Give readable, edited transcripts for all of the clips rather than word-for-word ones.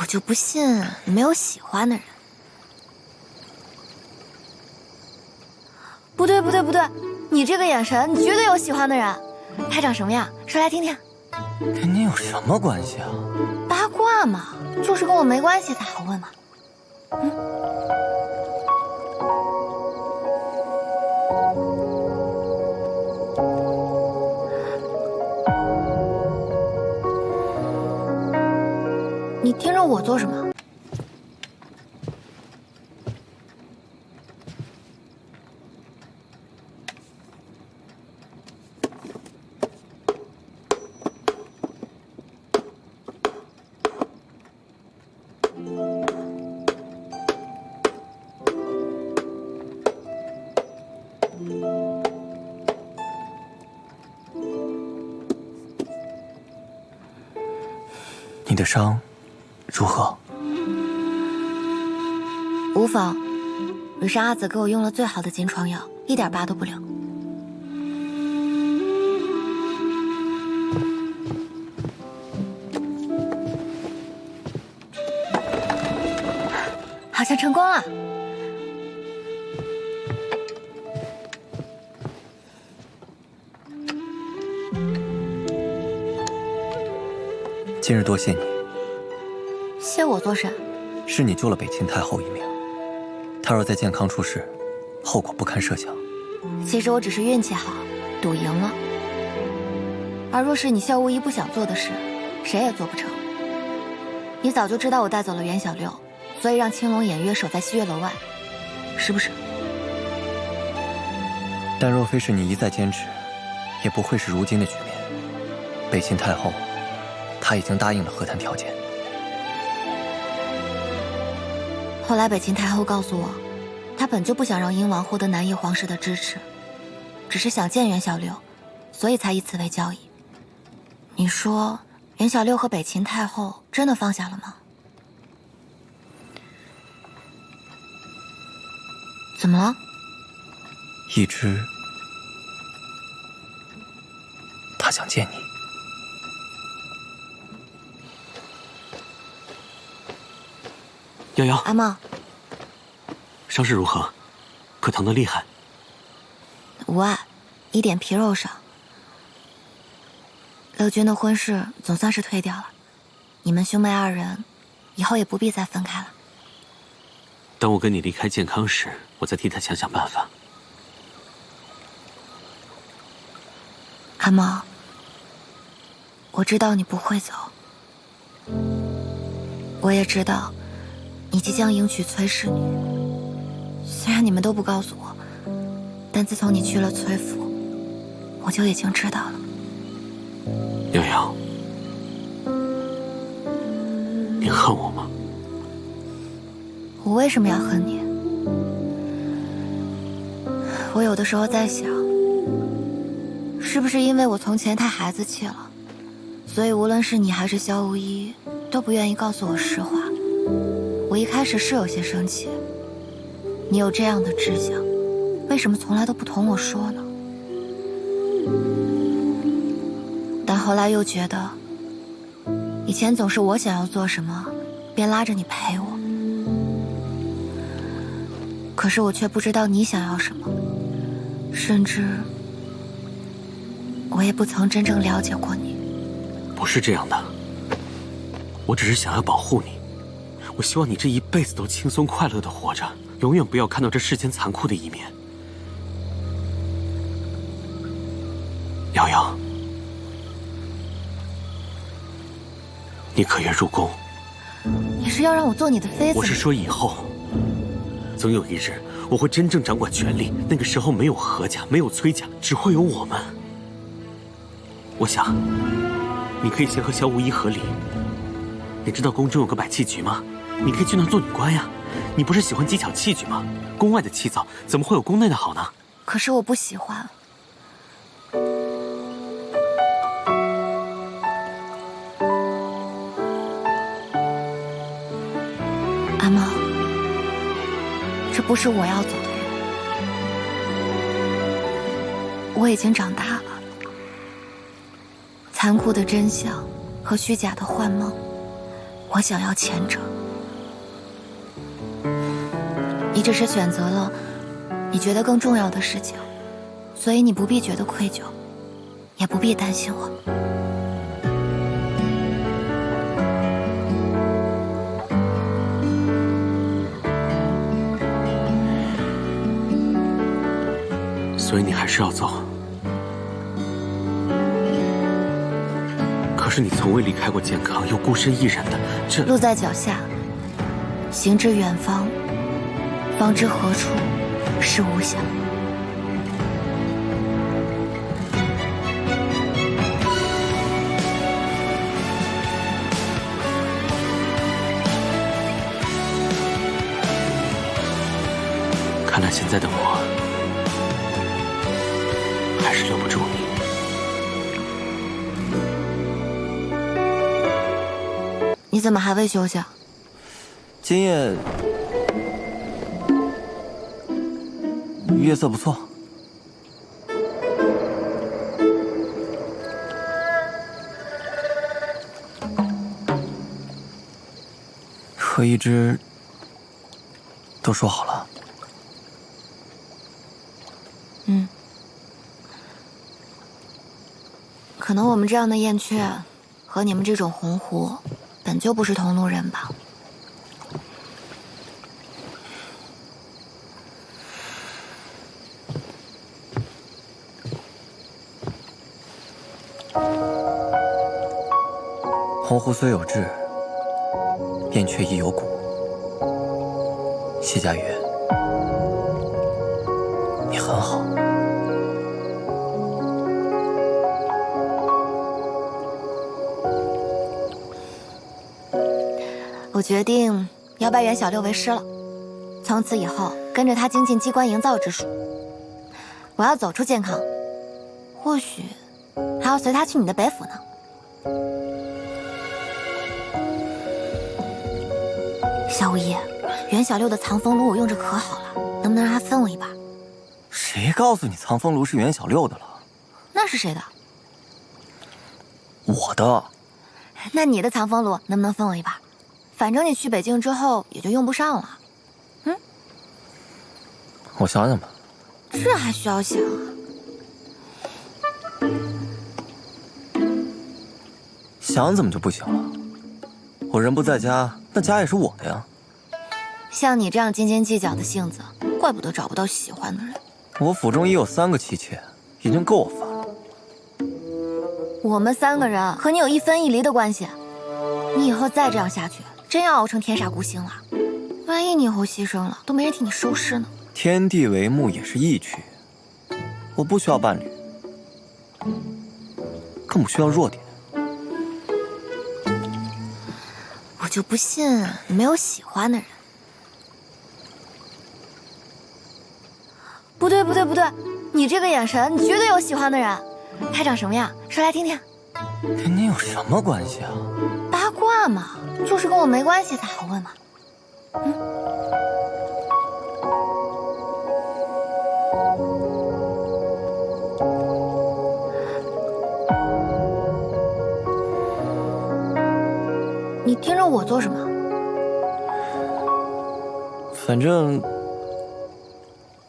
我就不信你没有喜欢的人。不对，你这个眼神，你绝对有喜欢的人。他长什么样？说来听听。跟你有什么关系啊？八卦嘛，就是跟我没关系才好问嘛。你盯着我做什么？你的伤如何？无妨，吕山阿紫给我用了最好的金疮药，一点疤都不留。好像成功了。今日多谢你。谢我做甚？是你救了北秦太后一命，她若在健康出事，后果不堪设想。其实我只是运气好，赌赢了。而若是你萧无疑不想做的事，谁也做不成。你早就知道我带走了袁小六，所以让青龙偃月守在西月楼外，是不是？但若非是你一再坚持，也不会是如今的局面。北秦太后，她已经答应了和谈条件。后来北秦太后告诉我，她本就不想让英王获得南翼皇室的支持，只是想见袁小六，所以才以此为交易。你说袁小六和北秦太后真的放下了吗？怎么了？一只，他想见你。瑶瑶，阿茂，伤势如何？可疼得厉害？无碍，一点皮肉伤。乐君的婚事总算是退掉了，你们兄妹二人以后也不必再分开了。当我跟你离开健康时，我再替他想想办法。阿茂，我知道你不会走，我也知道你即将迎娶崔氏女。虽然你们都不告诉我，但自从你去了崔府，我就已经知道了。瑶瑶，你恨我吗？我为什么要恨你？我有的时候在想，是不是因为我从前太孩子气了，所以无论是你还是萧无一，都不愿意告诉我实话。我一开始是有些生气，你有这样的志向，为什么从来都不同我说呢？但后来又觉得，以前总是我想要做什么，便拉着你陪我。可是我却不知道你想要什么，甚至我也不曾真正了解过你。不是这样的，我只是想要保护你。我希望你这一辈子都轻松快乐的活着，永远不要看到这世间残酷的一面。瑶瑶，你可愿入宫？你是要让我做你的妃子？我是说以后，总有一日我会真正掌管权力，那个时候没有何家，没有崔家，只会有我们。我想，你可以先和萧无一和离。你知道宫中有个百器局吗？你可以去那做女官呀。你不是喜欢技巧器具吗？宫外的器造怎么会有宫内的好呢？可是我不喜欢。阿茂，这不是我要走的路。我已经长大了，残酷的真相和虚假的幻梦，我想要前者。你只是选择了你觉得更重要的事情，所以你不必觉得愧疚，也不必担心我。所以你还是要走。可是你从未离开过健康，又孤身一人的这路在脚下，行至远方，方知何处是吾乡。看来现在的我还是留不住你。你怎么还未休息啊？今夜月色不错。和一只都说好了。可能我们这样的燕雀，和你们这种鸿鹄，本就不是同路人吧。鸿鹄虽有志，燕雀亦有骨。谢家月，你很好。我决定要拜袁小六为师了，从此以后跟着他精进机关营造之术。我要走出健康，或许还要随他去你的北府呢。小五爷，袁小六的藏风炉我用着可好了，能不能让他分我一半？谁告诉你藏风炉是袁小六的了？那是谁的？我的。那你的藏风炉能不能分我一半？反正你去北境之后也就用不上了。我想想吧。这还需要想啊？想怎么就不行了？我人不在家，那家也是我的呀。像你这样斤斤计较的性子，怪不得找不到喜欢的人。我府中已有3个妻妾，已经够我烦了。我们3个人和你有1分1厘的关系，你以后再这样下去，真要熬成天煞孤星了。万一你以后牺牲了，都没人替你收尸呢。天地为幕也是义趣，我不需要伴侣，更不需要弱点。我就不信你没有喜欢的人。不对不对不对，你这个眼神，你绝对有喜欢的人。他长什么样？说来听听。跟你有什么关系啊？八卦嘛，就是跟我没关系才好问嘛。你盯着我做什么？反正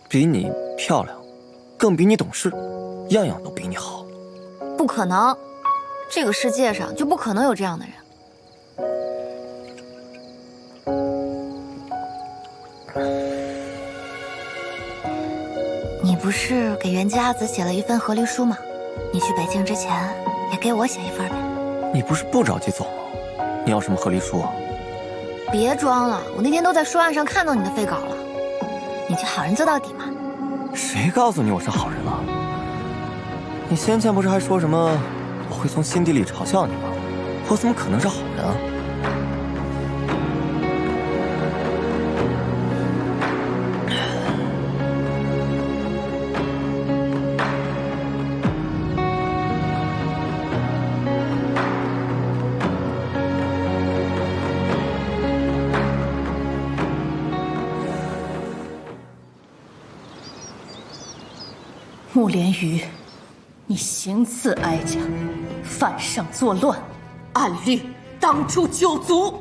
比你漂亮，更比你懂事，样样都比你好。不可能，这个世界上就不可能有这样的人。你不是给袁家子写了一份和离书吗？你去北京之前也给我写一份呗。你不是不着急走吗？你要什么和离书啊？别装了，我那天都在书案上看到你的废稿了。你就好人做到底嘛。谁告诉你我是好人了？你先前不是还说什么我会从心底里嘲笑你吗？我怎么可能是好人啊？穆连瑜，你行刺哀家，犯上作乱，按律当诛9族。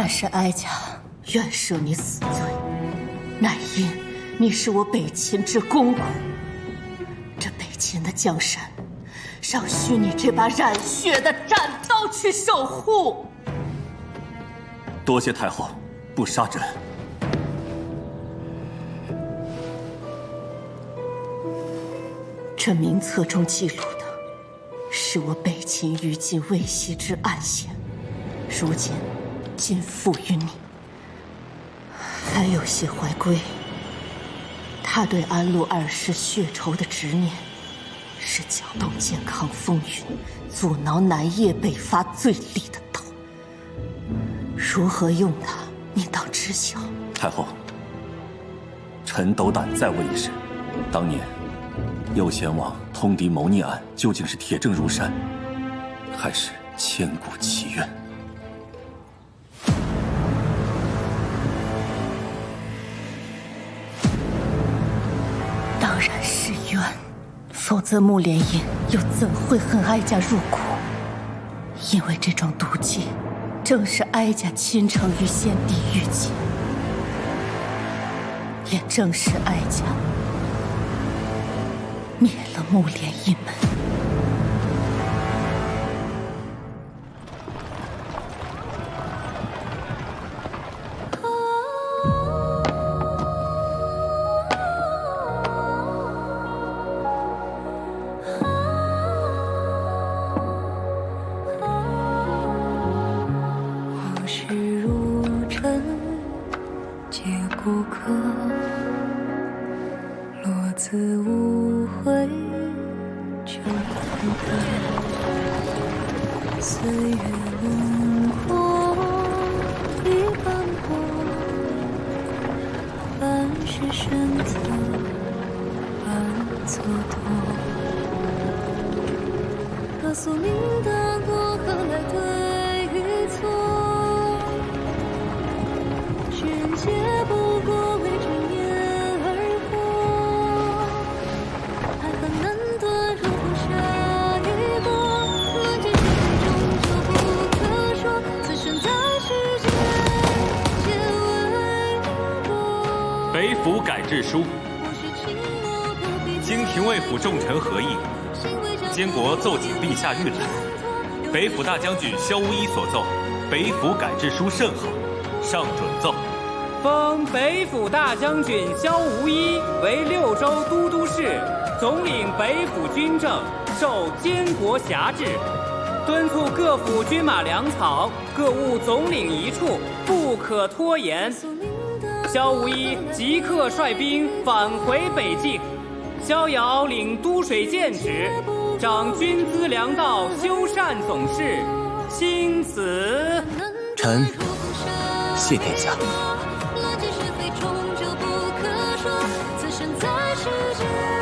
是哀家愿赦你死罪，乃因你是我北秦之公公。这北秦的江山，尚需你这把染血的斩刀去守护。多谢太后不杀朕。这名册中记录的，是我北秦于禁未息之暗险，如今尽付于你。还有谢怀圭，他对安禄二世血仇的执念，是搅动健康风云、阻挠南叶北伐最利的刀。如何用它，你当知晓。太后，臣斗胆再问一事：当年右贤王通敌谋逆案，究竟是铁证如山，还是千古奇冤？当然是冤，否则穆莲英又怎会恨哀家入骨？因为这种毒计，正是哀家倾城于先帝御前，也正是哀家灭了穆莲一门。往事如尘，皆过客。落子无悔，旧不改。岁月轮廓，已斑驳。半是选择，半蹉跎。那宿命的过客来对与错，世人皆不过为执念而活。爱恨难断，如风沙一波。论剑是非，终究不可说。此生在世间，皆为因果。北府改制书，经廷尉府众臣合议，监国奏请陛下御览。北府大将军萧无一所奏，北府改制书甚好，上准奏。封北府大将军萧无一为六州都督事，总领北府军政，受监国辖制，敦促各府军马粮草各务总领一处，不可拖延。萧无一即刻率兵返回北境。萧遥领都水剑职，掌军资粮道修缮总事，钦此。臣谢殿下。论剑是非，终究不可说。此生在世间。